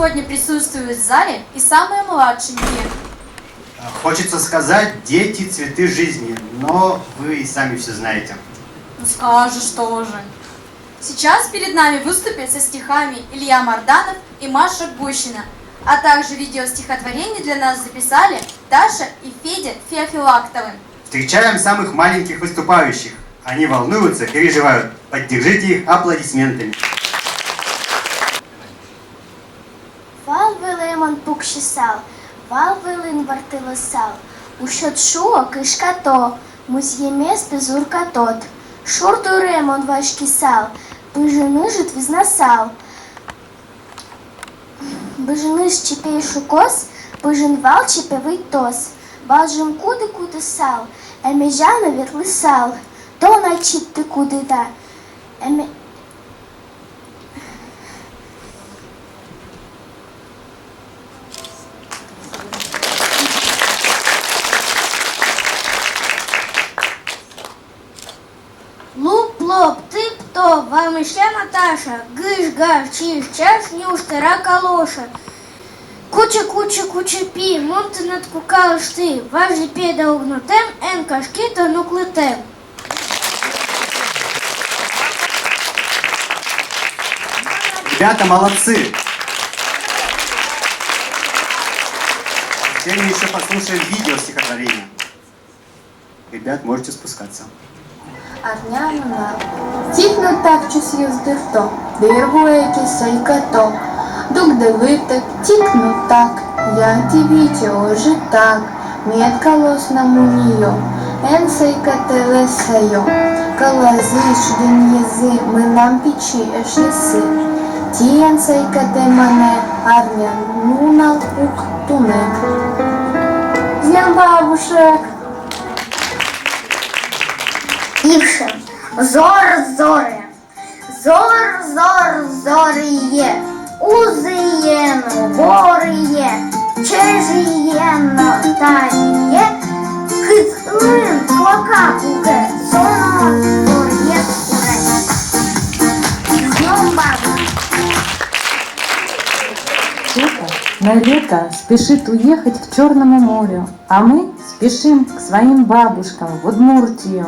сегодня присутствуют в зале и самые младшенькие. Хочется сказать «дети, цветы жизни», но вы и сами все знаете. Ну скажешь тоже. Сейчас перед нами выступят со стихами Илья Марданов и Маша Гущина, а также видеостихотворение для нас записали Даша и Федя Феофилактовы. Встречаем самых маленьких выступающих. Они волнуются, переживают. Поддержите их аплодисментами. Вал Велимон пукші сал, вал Велин вартило сал. Ушот шуо кишка то, муз'ємес безурка тот. Шурту ремон важкий сал, бижини жит візнасал. Бижини ж чіпейшу кос, бижин вал чіпевий тос. Балжим куди сал, емежана вітли сал. То начіп ти куди да. Луп-лоп, тип-топ, вам іще Наташа, гиш-гаш, чиш-чаш, нюштера калоша. Куча-куча-куча-пі, монти над кукалиш ти, важі педа угнутем, ен кашки та нуклетем. Ребята, молодцы! Теперь мы еще послушаем видео стихотворения. Ребят, можете спускаться. Арняна, тікно так часів здихто, диргує кисайкато, дук дивитик, тікно так, я дівіті оже так, мєткалос на мунійо, енсайкате лесайо, калазиш дин єзи, ми нам пічі еш єси, ті енсайкате мене, арня, нунал ук тунек. З'єм бабушек! Івшем. Зор-зоре, зор-зор-зоріє, узиєно, боріє, чежієно, таніє, кицлин, клокапуке, соно, бор'є, уре. З днем бабу. Кто-то на лето спешит уехать к Черному морю, а мы спешим к своим бабушкам в Удмуртию.